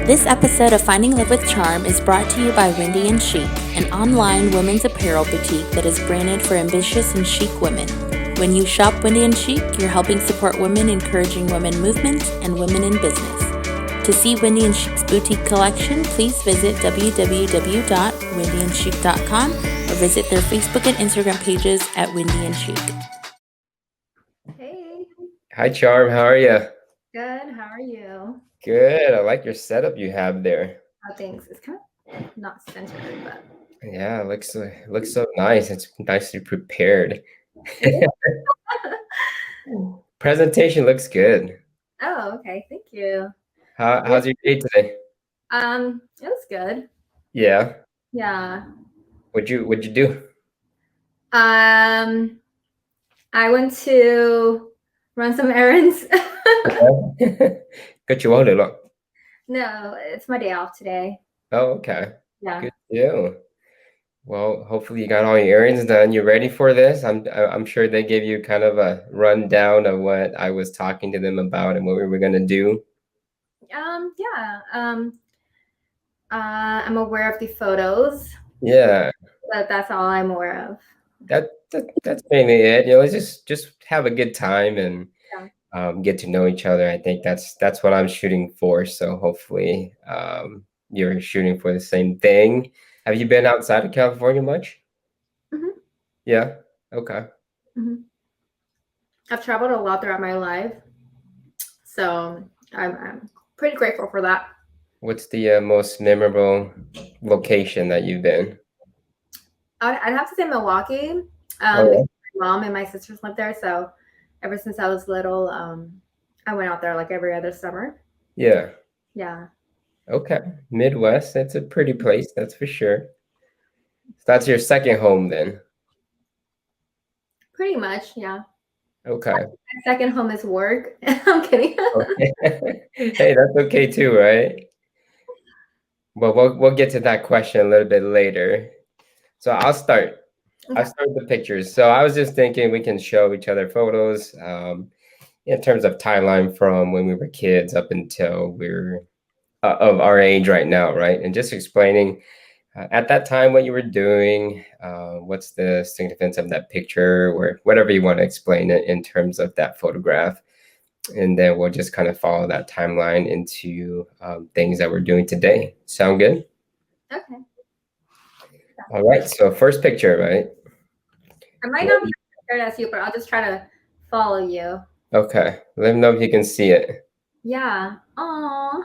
This episode of Finding Love with Charm is brought to you by Wendy and Chic, an online women's apparel boutique that is branded for ambitious and chic women. When you shop Wendy and Chic, you're helping support women encouraging women movements and women in business. To see Wendy and Chic's boutique collection, please visit www.wendyandchic.com or visit their Facebook and Instagram pages at Wendy and Chic. Hey. Hi, Charm. How are you? Good. How are you? Good. I like your setup you have there. Oh, thanks. It's kind of not centered, but yeah, it looks so nice. It's nicely prepared. Presentation looks good. Oh, okay. Thank you. How's your day today? It was good. Yeah. Yeah. What'd you do? I went to run some errands. Got you all along. No, it's my day off today. Oh, okay. Yeah. Good deal. Well, hopefully you got all your errands done. You ready for this? I'm sure they gave you kind of a rundown of what I was talking to them about and what we were gonna do. Yeah. I'm aware of the photos. Yeah. But that's all I'm aware of. That's mainly it. Let's just have a good time and get to know each other. I think that's what I'm shooting for. So hopefully you're shooting for the same thing. Have you been outside of California much? Mm-hmm. Yeah. Okay. Mm-hmm. I've traveled a lot throughout my life, so I'm pretty grateful for that. What's the most memorable location that you've been? I'd have to say Milwaukee. My mom and my sisters lived there, so ever since I was little, I went out there like every other summer. Yeah. Yeah. Okay. Midwest, that's a pretty place, that's for sure. So that's your second home then? Pretty much, yeah. Okay. My second home is work. I'm kidding. Hey, that's okay too, right? Well, we'll get to that question a little bit later. So I'll start. Okay. I'll start with the pictures. So I was just thinking we can show each other photos in terms of timeline from when we were kids up until we're of our age right now, right? And just explaining at that time what you were doing, what's the significance of that picture, or whatever you want to explain it in terms of that photograph. And then we'll just kind of follow that timeline into things that we're doing today. Sound good? Okay. All right. So first picture, right? I might not be prepared as you, but I'll just try to follow you. Okay. Let me know if you can see it. Yeah. Aww.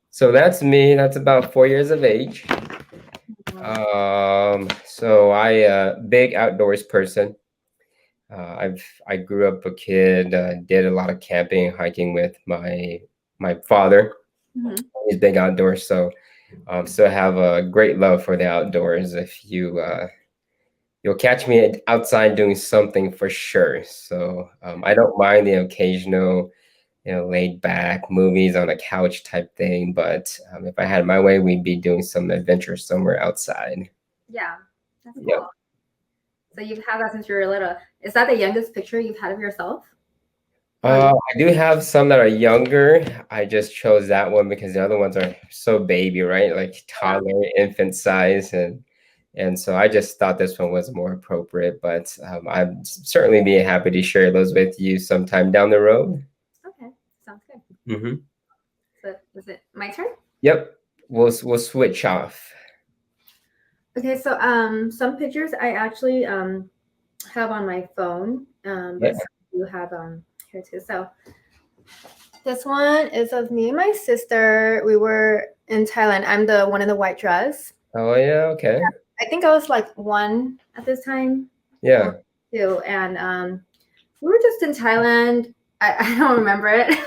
So that's me. That's about 4 years of age. So I big outdoors person. I grew up a kid, did a lot of camping, hiking with my father. Mm-hmm. He's big outdoors, so still have a great love for the outdoors. If you'll catch me outside doing something for sure. So I don't mind the occasional, laid back movies on a couch type thing. But if I had my way, we'd be doing some adventure somewhere outside. Yeah, that's cool. Yep. So you've had that since you were little. Is that the youngest picture you've had of yourself? I do have some that are younger. I just chose that one because the other ones are so baby, right? Like toddler, infant size, and so I just thought this one was more appropriate. But I'd certainly be happy to share those with you sometime down the road. Okay, sounds good. Mm-hmm. So is it my turn? Yep, we'll switch off. Okay, so some pictures I actually have on my phone, but some you have here too. So this one is of me and my sister. We were in Thailand. I'm the one in the white dress. Oh yeah, okay. I think I was like 1 at this time. Yeah. 2, and we were just in Thailand. I don't remember it.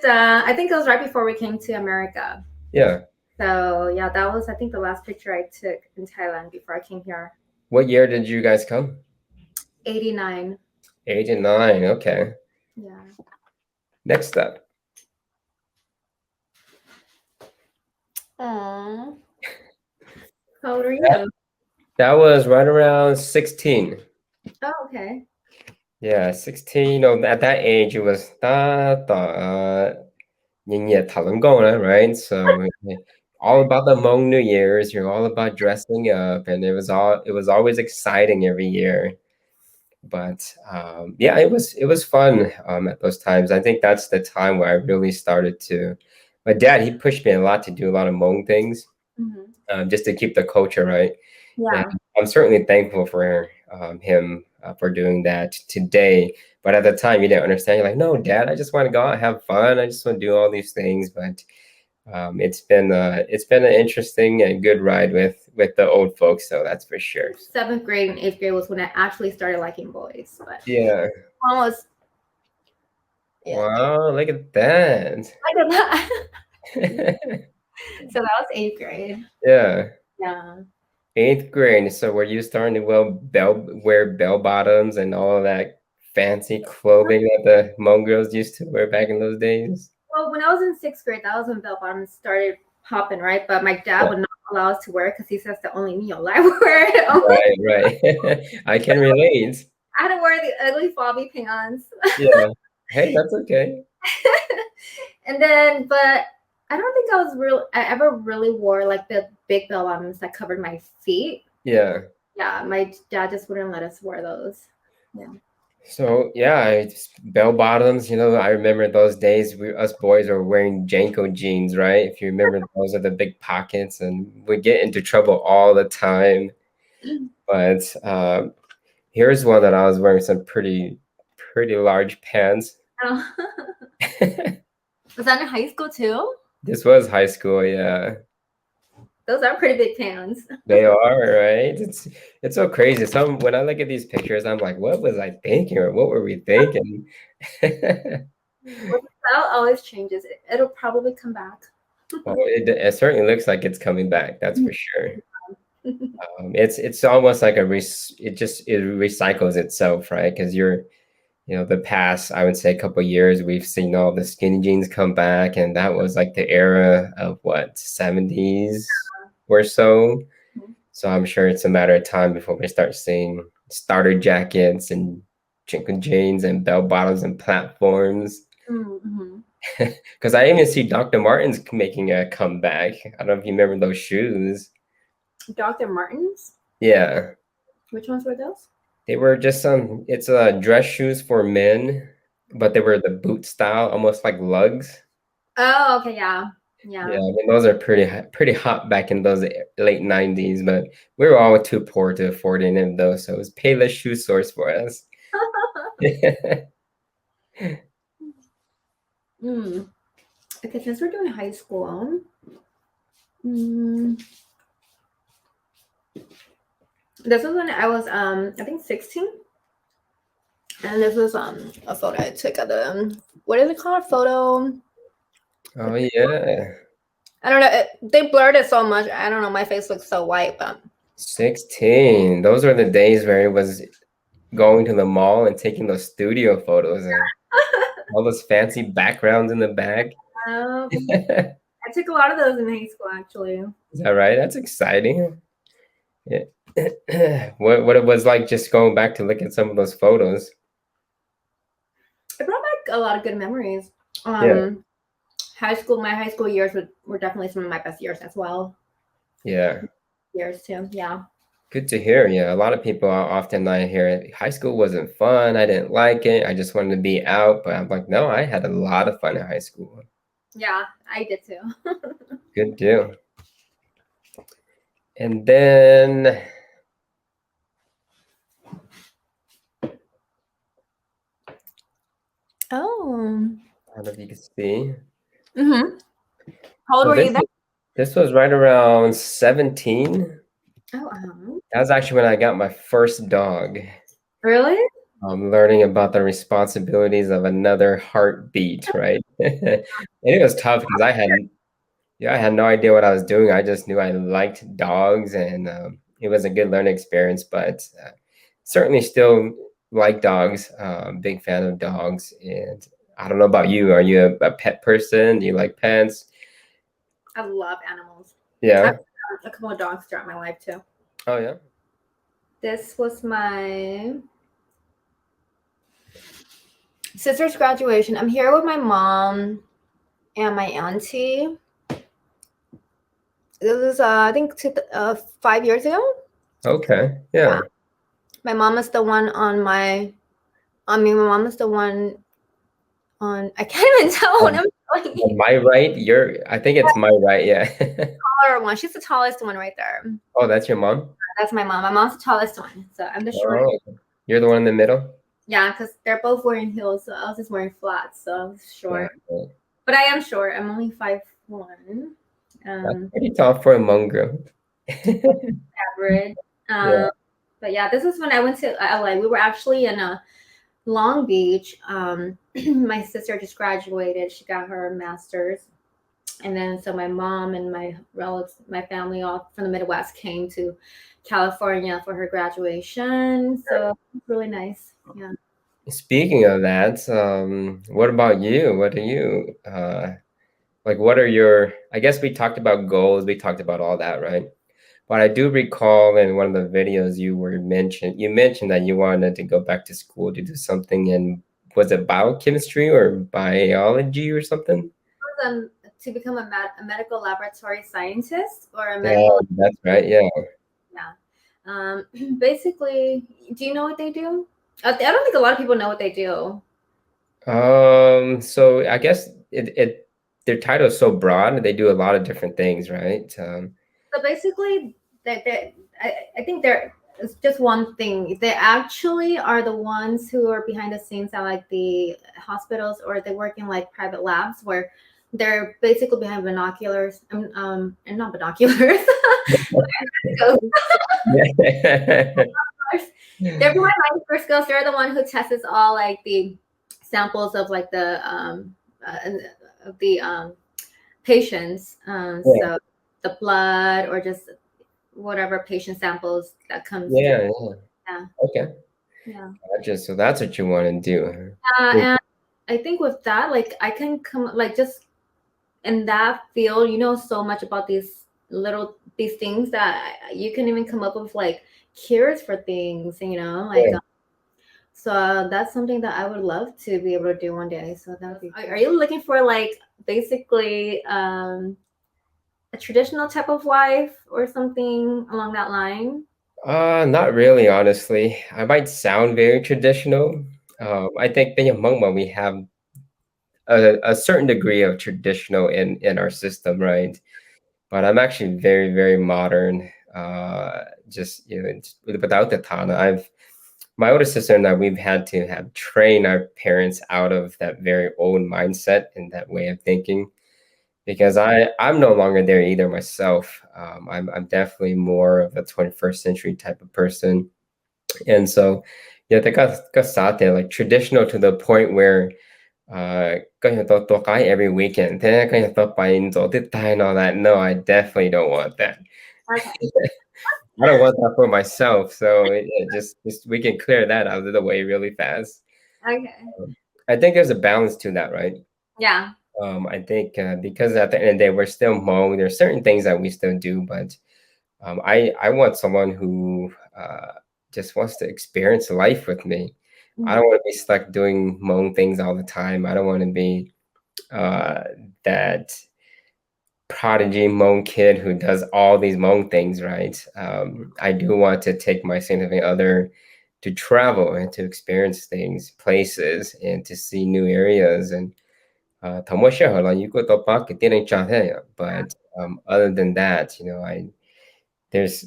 I think it was right before we came to America. Yeah. So yeah, that was I think the last picture I took in Thailand before I came here. What year did you guys come? 89. 89. Okay. Yeah. Next up. Aww. How old are you? That was right around 16. Oh, okay. Yeah, 16. At that age, it was right? So all about the Hmong New Year's. You're all about dressing up, and it was always exciting every year. But yeah, it was fun at those times. I think that's the time where I really started to. My dad, he pushed me a lot to do a lot of Hmong things, Hmm. just to keep the culture right. And Yeah. I'm certainly thankful for him for doing that today. But at the time, you didn't understand. You're like, no, Dad, I just want to go out and have fun. I just want to do all these things. But it's been an interesting and good ride with the old folks. So that's for sure. Seventh grade and eighth grade was when I actually started liking boys, but Yeah. almost. Yeah. Wow, look at that. I did that. So that was eighth grade. Yeah. Yeah. Eighth grade. So were you starting to wear bell bottoms and all of that fancy clothing that the Hmong girls used to wear back in those days? Well, when I was in sixth grade, that was when bell bottoms started popping, right? But my dad Yeah. would not allow us to wear it because he says that only me allowed to wear it. Right, right. I can relate. I had to wear the ugly fobby pants. Yeah. Hey, that's okay. And then, but I don't think I ever really wore like the big bell bottoms that covered my feet. Yeah. Yeah, my dad just wouldn't let us wear those. Yeah. So yeah, bell bottoms, I remember those days us boys were wearing Janko jeans, right? If you remember, those are the big pockets, and we get into trouble all the time. But here's one that I was wearing some pretty large pants. Oh. Was that in high school too? This was high school, yeah. Those are pretty big pants. They are, right? It's so crazy. When I look at these pictures, I'm like, what was I thinking, or what were we thinking? Well, the style always changes. It'll probably come back. Well, it certainly looks like it's coming back. That's for sure. It's almost like it recycles itself, right? Because the past, I would say, a couple of years, we've seen all the skinny jeans come back, and that was like the era of what, 70s or so. So I'm sure it's a matter of time before we start seeing starter jackets and chicken jeans and bell bottoms and platforms. Mm-hmm. Because I even see Dr. Martens making a comeback. I don't know if you remember those shoes. Dr. Martens? Yeah. Which ones were those? They were just it's dress shoes for men, but they were the boot style, almost like lugs. Oh, okay, yeah. Yeah. Yeah, I mean, those are pretty hot back in those late 90s, but we were all too poor to afford any of those, so it was Payless Shoe Source for us. Okay, since we're doing high school, this was when I was I think 16. And this was a photo I took at the what is it called? Photo. Oh yeah. I don't know. They blurred it so much. I don't know. My face looks so white, but 16. Those were the days where it was going to the mall and taking those studio photos and all those fancy backgrounds in the back. I took a lot of those in high school, actually. Is that right? That's exciting. Yeah. What it was like just going back to look at some of those photos. It brought back a lot of good memories. Yeah. My high school years were definitely some of my best years as well. Yeah. Years too, yeah. Good to hear. Yeah, a lot of people often I hear high school wasn't fun. I didn't like it. I just wanted to be out. But I'm like, no, I had a lot of fun in high school. Yeah, I did too. Good deal. And then Oh. I don't know if you can see. Mm-hmm. How old were you then? This was right around 17. Oh, That was actually when I got my first dog. really? I'm learning about the responsibilities of another heartbeat, right? And it was tough because I had no idea what I was doing. I just knew I liked dogs, and it was a good learning experience. But certainly still like dogs. Big fan of dogs. And I don't know about you. Are you a pet person? Do you like pets? I love animals. Yeah. I've had a couple of dogs throughout my life too. Oh yeah. This was my sister's graduation. I'm here with my mom and my auntie. This is I think 5 years ago. Okay. Yeah. My mom is the one on my. I mean, my mom is the one on. I can't even tell what Um, I'm telling you. on my right, I think it's my right. Yeah. Taller one. She's the tallest one right there. Oh, that's your mom? That's my mom. My mom's the tallest one. So I'm the short. Oh, you're the one in the middle? Yeah, because they're both wearing heels, so I was just wearing flats, so I was short. Yeah. But I am short. I'm only 5'1". That's pretty tall for a Hmong girl. Average. Yeah. But yeah, this is when I went to LA. We were actually in Long Beach. My sister just graduated. She got her master's. And then so my mom and my relatives, my family all from the Midwest came to California for her graduation. So it's really nice. Yeah. Speaking of that, what about you? What do you like? What are your? I guess we talked about goals. We talked about all that, right? But I do recall in one of the videos you mentioned that you wanted to go back to school to do something in, was it biochemistry or biology or something? To become a medical laboratory scientist or a Yeah, medical. that's right. Yeah. Yeah. Basically, do you know what they do? I don't think a lot of people know what they do. So I guess their title is so broad. They do a lot of different things, right? So basically, I think they're it's just one thing. They actually are the ones who are behind the scenes at like the hospitals, or they work in like private labs where they're basically behind binoculars. And not binoculars. They're behind microscopes. They're the one who tests all like the samples of like the patients. So the blood or just whatever patient samples that comes. Yeah. Yeah. Okay. Yeah. Gotcha. So that's what you want to do. And I think with that, like I can come like just in that field, you know so much about these things that you can even come up with like cures for things, like so that's something that I would love to be able to do one day. So that would be cool. Are you looking for like basically a traditional type of wife or something along that line? Not really, honestly. I might sound very traditional. I think being a Hmong, we have a certain degree of traditional in our system, right? But I'm actually very, very modern. Just without the Tana, my older sister and I, we've had to have trained our parents out of that very old mindset and that way of thinking, because I'm no longer there either myself. I'm definitely more of a 21st century type of person, and so yeah, they got sate like traditional to the point where every weekend. And all that. No, I definitely don't want that. Okay. I don't want that for myself. So just we can clear that out of the way really fast. Okay. I think there's a balance to that, right? Yeah. I think because at the end of the day, we're still Hmong. There's certain things that we still do, but I want someone who just wants to experience life with me. I don't want to be stuck doing Hmong things all the time. I don't want to be that prodigy Hmong kid who does all these Hmong things, right? I do want to take my significant other to travel and to experience things, places, and to see new areas. And but other than that, there's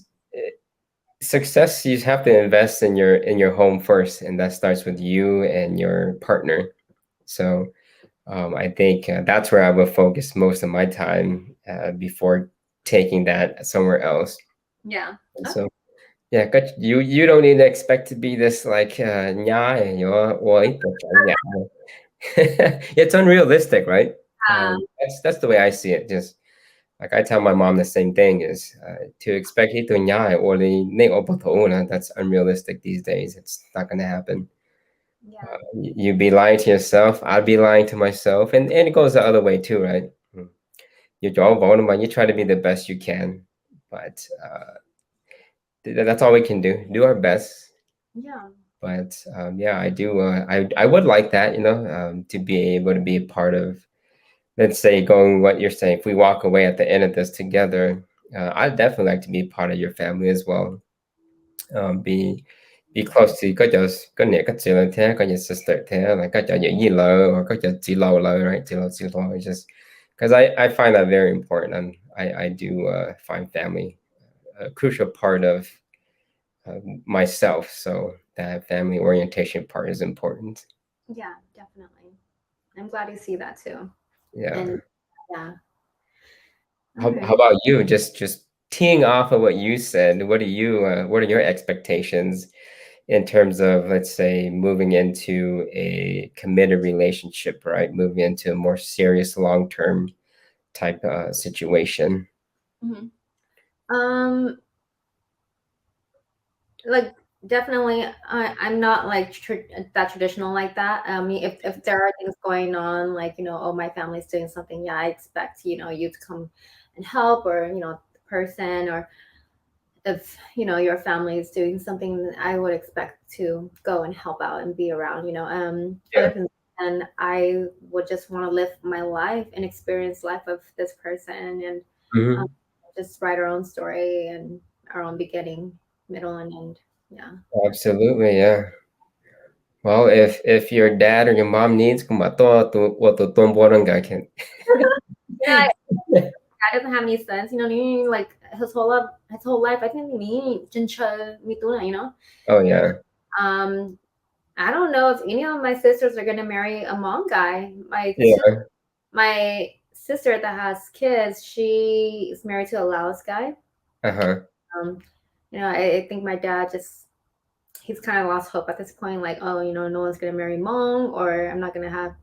success. You have to invest in your home first, and that starts with you and your partner. So I think that's where I will focus most of my time before taking that somewhere else. Yeah. And so yeah, you don't need to expect to be this like "Nhá, it's unrealistic, right? That's the way I see it. Just like I tell my mom the same thing is to expect it to "Nhá or that's unrealistic these days. It's not going to happen. Yeah. You'd be lying to yourself. I'd be lying to myself, and it goes the other way too, right? You're all vulnerable. You try to be the best you can, but that's all we can do. Do our best. Yeah. But yeah, I do. I would like that, to be able to be a part of, let's say, going what you're saying. If we walk away at the end of this together, I'd definitely like to be part of your family as well. Be close to có nghĩa có chị lần thế có your sister thế like có cho những gì lỡ or có cho chị lâu lỡ right chị lâu it's just because I find that very important, and I do find family a crucial part of myself, so that family orientation part is important. Yeah, definitely. I'm glad you see that too. Yeah. And yeah. How Alright. about you? Just teeing off of what you said, what are your expectations in terms of, let's say, moving into a committed relationship, right? Moving into a more serious long-term type situation. Mhm. Like definitely, I'm not like that traditional like that. I mean, if there are things going on, like oh, my family's doing something, yeah, I expect you to come and help, or the person, or if your family is doing something, I would expect to go and help out and be around. Yeah. Other than and I would just want to live my life and experience life of this person, and um, Mhm. just write our own story and our own beginning, middle, and end. Yeah. Absolutely, yeah. Well, if your dad or your mom needs, come on, I can. Yeah, that doesn't have any sense. Like his whole life, I think me, Jincha, Mituna. Oh yeah. Um, I don't know if any of my sisters are gonna marry a Hmong guy. Yeah. My sister that has kids, she is married to a Laos guy. Uh-huh. Um, I think my dad he's kind of lost hope at this point. Like, oh, no one's gonna marry Hmong, or I'm not gonna have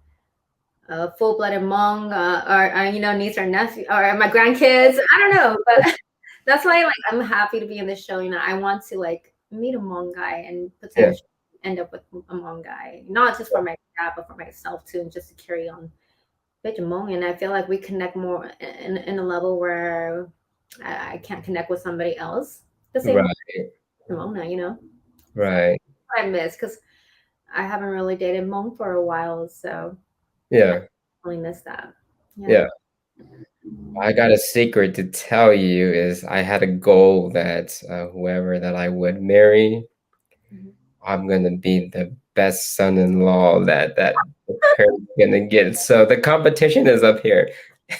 a full-blooded Hmong, or niece or nephew, or my grandkids. I don't know, but that's why like I'm happy to be in this show. I want to like meet a Hmong guy and Yeah. potentially end up with a Hmong guy, not just for my dad, but for myself too, and just to carry on with Hmong. And I feel like we connect more in a level where I can't connect with somebody else the same way Right. Hmong. Right. I miss because I haven't really dated Hmong for a while, so Yeah. really miss that. Yeah. I got a secret to tell you is I had a goal that whoever that I would marry, Mhm. I'm gonna be the best son-in-law that the parents gonna get. So the competition is up here.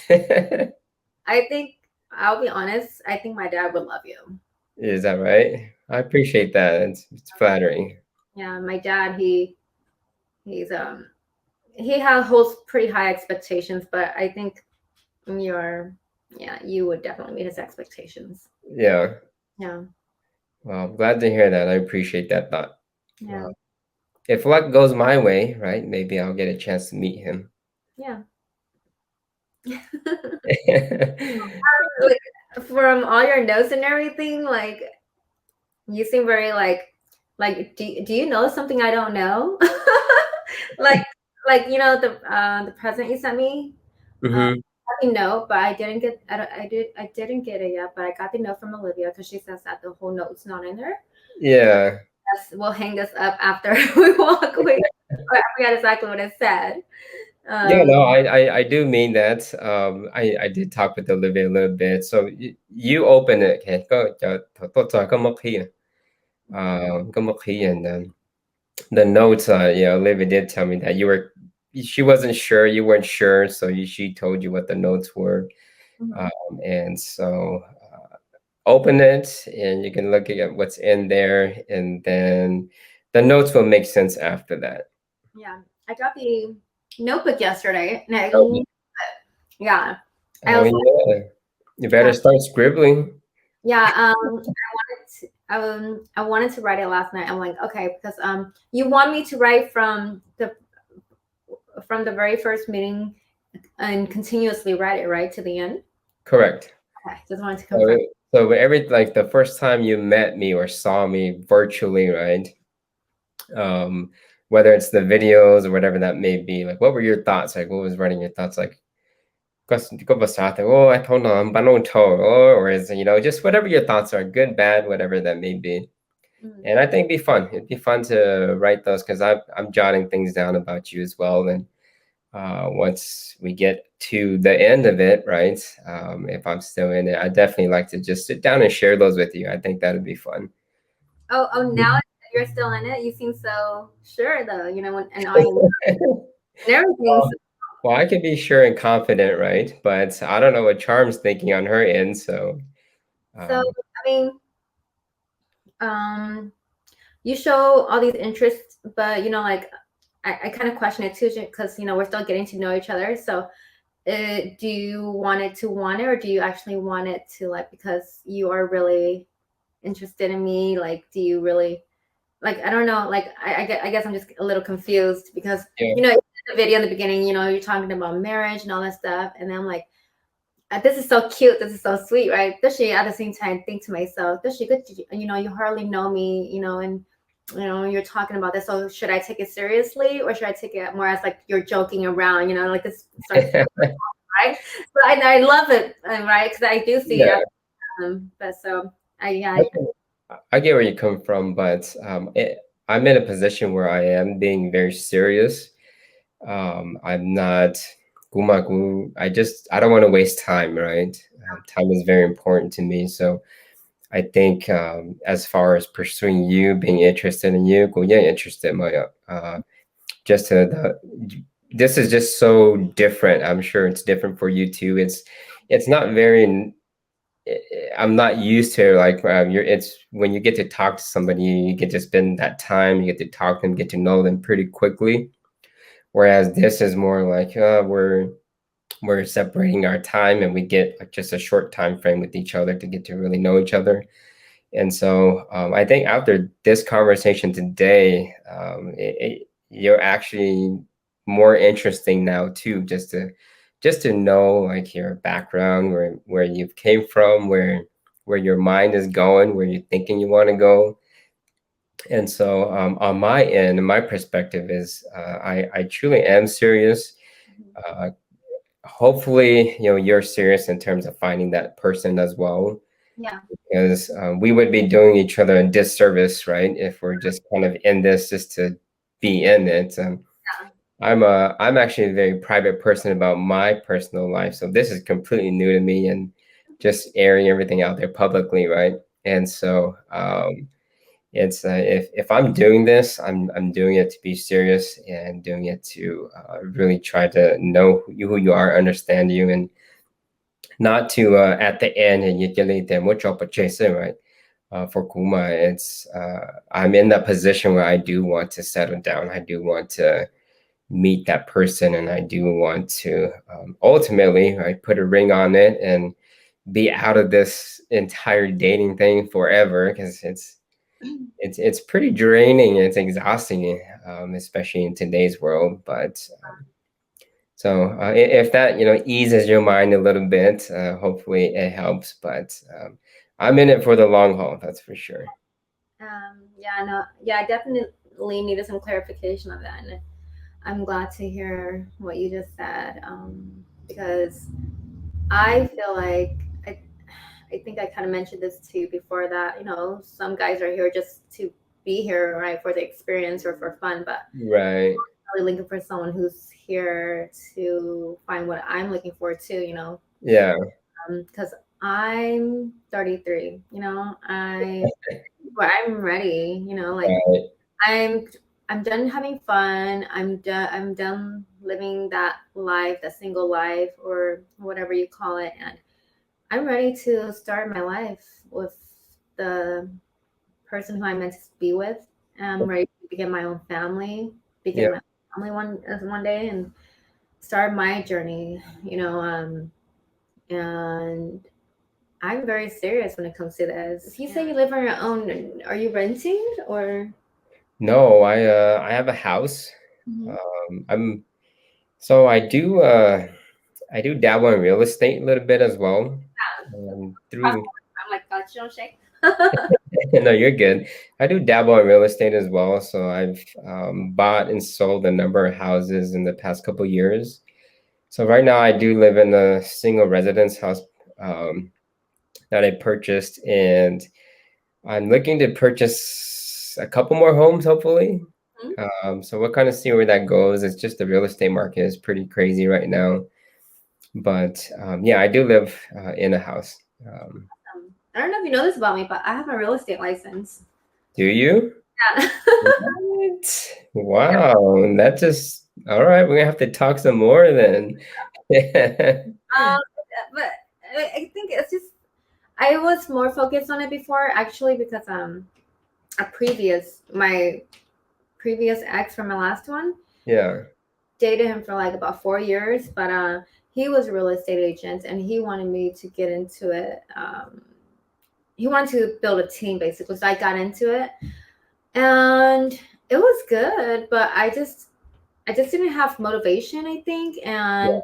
I think I'll be honest. I think my dad would love you. Is that right? I appreciate that. It's flattering. Yeah, my dad. He's he holds pretty high expectations, but I think you would definitely meet his expectations. Yeah. Yeah, Well, I'm glad to hear that. I appreciate that thought. yeah, If luck goes my way, right, maybe I'll get a chance to meet him. yeah. Like from all your notes and everything, like you seem very do you know something I don't know? like the present you sent me. I Hmm. got the note, but I didn't get. I didn't get it yet, but I got the note from Olivia because she says that the whole note's not in there. Yeah. We'll hang this up after we walk away. I forgot exactly what it said. Yeah, Um, no, I do mean that. I did talk with Olivia a little bit. So you open it, okay? Có mất khi à? Có mất khi, and the notes, Olivia did tell me that she wasn't sure, you weren't sure, so she told you what the notes were. mhm. And so open it, and you can look at what's in there, and then the notes will make sense after that. Yeah, I got the notebook yesterday, Oh, and yeah, I oh was yeah, you better yeah, start scribbling. yeah. I wanted to write it last night. I'm like, okay, because you want me to write from the very first meeting and continuously write it right to the end. Correct. Okay, just wanted to So, confirm. like the first time you met me or saw me virtually, right? Whether it's the videos or whatever that may be, like what were your thoughts? Like what was running your thoughts? Like có basa oh I don't know, or is just whatever your thoughts are, good, bad, whatever that may be. Mm. And I think it'd be fun. It'd be fun to write those because I'm jotting things down about you as well. And once we get to the end of it, right? If I'm still in it, I definitely like to just sit down and share those with you. I think that'd be fun. Oh, now that you're still in it, you seem so sure though, you know, and all you and everything. Well, I can be sure and confident, right? But I don't know what Charm's thinking on her end. So, So, um, I mean, um, you show all these interests, but you know, like I kind of question it too because you know we're still getting to know each other. So, do you want it to want it, or do you actually want it to like because you are really interested in me? Like, do you really like? I don't know. Like, I guess I'm just a little confused because yeah. you know the video in the beginning, you know, you're talking about marriage and all that stuff, and then I'm like this is so cute. This is so sweet, right? Does she at the same time think to myself, does she good? You know, you hardly know me, you know, and you know, you're talking about this. So should I take it seriously or should I take it more as like you're joking around, you know, like this starts right? But I love it, right? Because I do see Yeah. it. But so I yeah, I get where you come from, but I'm in a position where I am being very serious. I'm not gumagu. I don't want to waste time, right? Time is very important to me. So I think as far as pursuing you, being interested in you, kuya interested Maya. Just to this is just so different. I'm sure it's different for you too. It's not very I'm not used to like it's when you get to talk to somebody, you get to spend that time, you get to talk to them, get to know them pretty quickly. Whereas this is more like we're separating our time and we get like just a short time frame with each other to get to really know each other. And so I think after this conversation today, you're actually more interesting now too, just to know like your background, where you came from, where your mind is going, where you're thinking you want to go. And so on my end, my perspective is I truly am serious. Uh, Hopefully, you're serious in terms of finding that person as well, yeah, because we would be doing each other a disservice, right? If we're just kind of in this just to be in it. I'm actually a very private person about my personal life, so this is completely new to me, and just airing everything out there publicly, right? And so it's if I'm doing this, I'm doing it to be serious and doing it to really try to know who you are, understand you, and not to at the end and you delete them, which opportunity, right? For Kuma, it's I'm in that position where I do want to settle down. I do want to meet that person, and I do want to ultimately, right, put a ring on it and be out of this entire dating thing forever, because it's pretty draining. It's exhausting, especially in today's world. But so if that eases your mind a little bit, hopefully it helps. But I'm in it for the long haul. That's for sure. yeah, no, yeah, I definitely needed some clarification on that, and I'm glad to hear what you just said because I feel like I think I kind of mentioned this too before that, you know, some guys are here just to be here, right, for the experience or for fun, but Right. I'm really looking for someone who's here to find what I'm looking for too, you know, Yeah. because I'm 33, you know, but I'm ready, you know, like Right. I'm I'm done having fun. I'm done living that life, that single life or whatever you call it, and I'm ready to start my life with the person who I'm meant to be with. I'm ready to begin my own family, Yeah. begin my family one day, and start my journey. You know, and I'm very serious when it comes to this. If you say you live on your own, are you renting or? No, I have a house. Mhm. I'm so I do dabble in real estate a little bit as well. Through I'm like, God, you don't shake. no, you're good. I do dabble in real estate as well. So I've bought and sold a number of houses in the past couple years. So right now I do live in a single residence house um, that I purchased, and I'm looking to purchase a couple more homes, hopefully. So we'll kind of see where that goes. It's just the real estate market is pretty crazy right now. But yeah, I do live in a house. I don't know if you know this about me, but I have a real estate license. Do you? Yeah. What? Wow. That just, all right. We're gonna have to talk some more then. um, but I think it's just I was more focused on it before, actually, because my previous ex from my last one, Yeah. dated him for like about 4 years, but he was a real estate agent and he wanted me to get into it. He wanted to build a team basically, so I got into it, and it was good, but I just didn't have motivation, I think. And Yeah.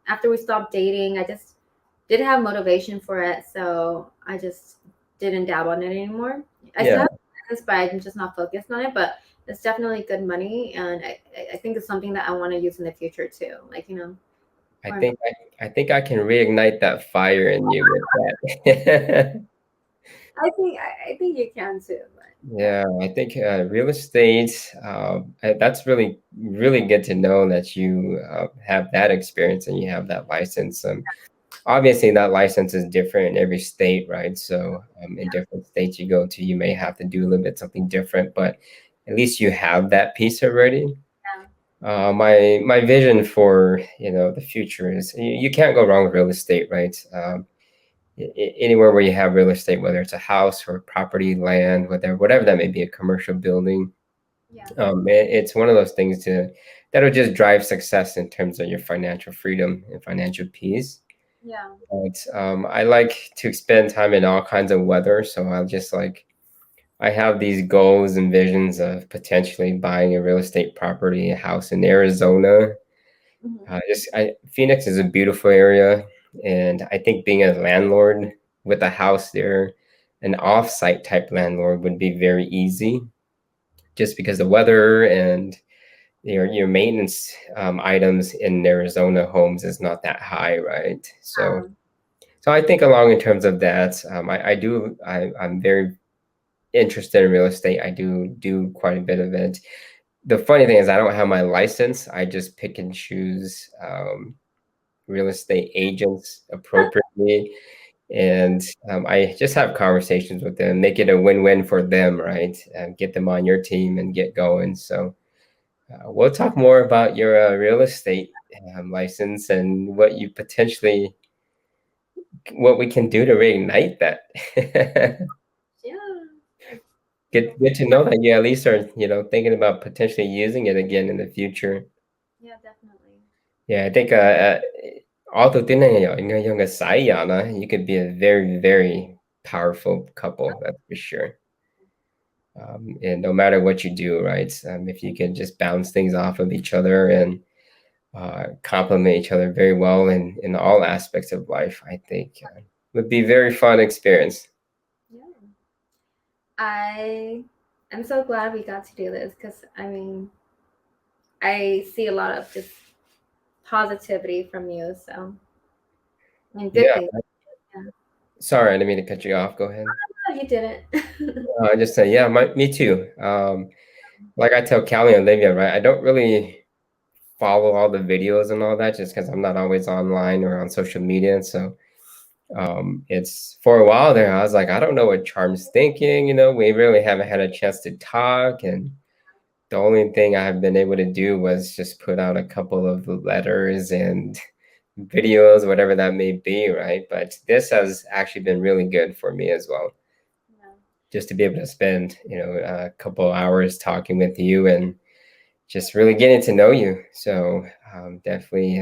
after we stopped dating, I just didn't have motivation for it, so I just didn't dabble in it anymore. I still Yeah. have business, but I'm just not focused on it. But it's definitely good money, and I think it's something that I want to use in the future too. Like, I or think I think I can reignite that fire in you with that. I think you can too. But yeah, Yeah, I think real estate, that's really, really good to know that you have that experience and you have that license. Obviously, that license is different in every state, right? So, in different states you go to, you may have to do a little bit something different, but at least you have that piece already. yeah, My vision for the future is you can't go wrong with real estate, right? Anywhere where you have real estate, whether it's a house or property, land, whatever that may be, a commercial building, yeah, it's one of those things that'll just drive success in terms of your financial freedom and financial peace. yeah, But I like to spend time in all kinds of weather, so I have these goals and visions of potentially buying a real estate property, a house in Arizona. hmm Phoenix is a beautiful area, and I think being a landlord with a house there, an off-site type landlord would be very easy, just because the weather and your maintenance items in Arizona homes is not that high, right? So I think along in terms of that, I'm very interested in real estate. I do quite a bit of it. The funny thing is I don't have my license. I just pick and choose real estate agents appropriately. And I just have conversations with them, make it a win-win for them, right? Get them on your team and get going. So we'll talk more about your real estate license and what we can do to reignite that. yeah. Good to know that you at least are, thinking about potentially using it again in the future. Yeah, definitely. Yeah, I think you could be a very, very powerful couple, that's for sure. And no matter what you do, right? If you can just bounce things off of each other and complement each other very well in all aspects of life, I think would be a very fun experience. Yeah. I'm so glad we got to do this because I see a lot of just positivity from you, so and good Yeah, things. Yeah. sorry, I didn't mean to cut you off. Go ahead. No, you didn't. I just say, yeah, me too. Like I tell Callie and Olivia, right? I don't really follow all the videos and all that just because I'm not always online or on social media. So it's for a while there, I was like, I don't know what Charm's thinking. We really haven't had a chance to talk. And the only thing I've been able to do was just put out a couple of letters and videos, whatever that may be, right? But this has actually been really good for me as well, Yeah. just to be able to spend, a couple hours talking with you and just really getting to know you. So definitely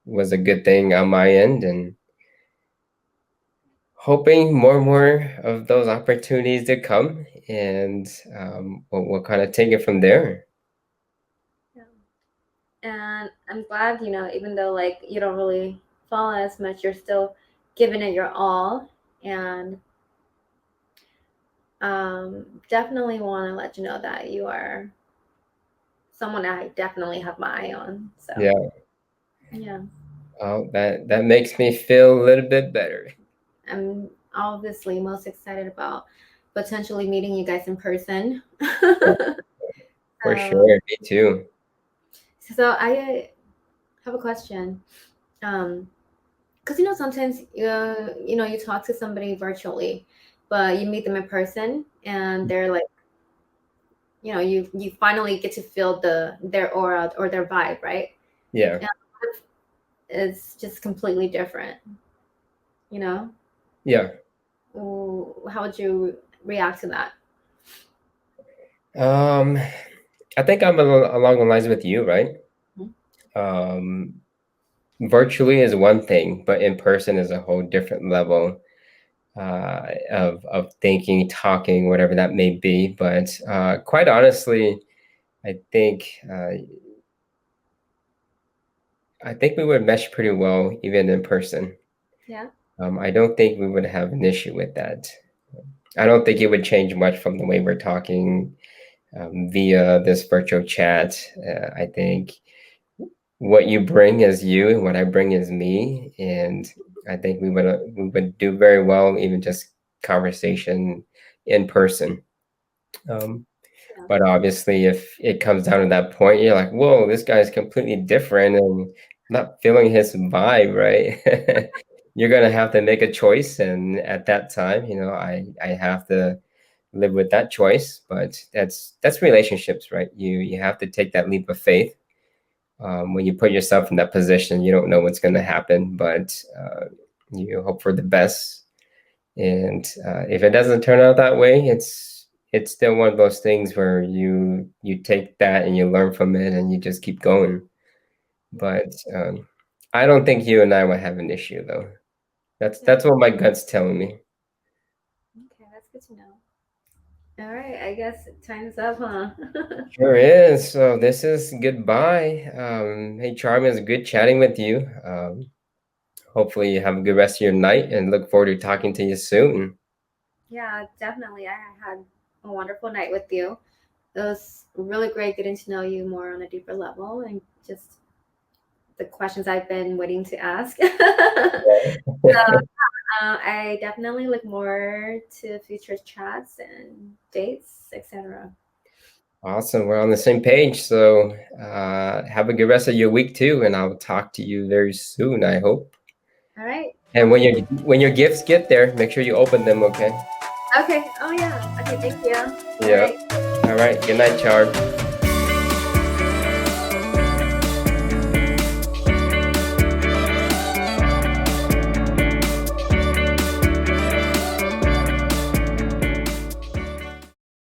was a good thing on my end, and hoping more and more of those opportunities to come, and we'll kind of take it from there. Yeah. And I'm glad, even though like you don't really follow as much, you're still giving it your all. And definitely want to let you know that you are someone I definitely have my eye on. So Yeah. yeah, Oh, that makes me feel a little bit better. I'm obviously most excited about potentially meeting you guys in person. For sure, me too. So I have a question. Because sometimes you talk to somebody virtually, but you meet them in person, and they're like, you finally get to feel their aura or their vibe, right? Yeah. And it's just completely different. Yeah. How would you react to that? I think I'm along the lines with you, right? Virtually is one thing, but in person is a whole different level of thinking, talking, whatever that may be. But quite honestly, I think we would mesh pretty well even in person. Yeah. I don't think we would have an issue with that. I don't think it would change much from the way we're talking via this virtual chat. I think what you bring is you, and what I bring is me, and I think we would do very well, even just conversation in person. But obviously, if it comes down to that point, you're like, "Whoa, this guy's completely different," and not feeling his vibe, right? You're gonna have to make a choice, and at that time, I have to live with that choice. But that's relationships, right? You have to take that leap of faith. When you put yourself in that position, you don't know what's going to happen, but you hope for the best. And if it doesn't turn out that way, it's still one of those things where you take that and you learn from it and you just keep going. But I don't think you and I would have an issue, though. That's what my gut's telling me. Okay, that's good to know. All right, I guess time's up, huh? Sure is. So this is goodbye. Hey, Charm, it was good chatting with you. Hopefully you have a good rest of your night and look forward to talking to you soon. Yeah, definitely. I had a wonderful night with you. It was really great getting to know you more on a deeper level and just the questions I've been waiting to ask. I definitely look more to future chats and dates, etc. Awesome. We're on the same page. So have a good rest of your week too, and I'll talk to you very soon, I hope. All right. And when your gifts get there, make sure you open them, okay? Okay. Oh yeah. Okay. Thank you. Yeah. All right. Good night, Charm.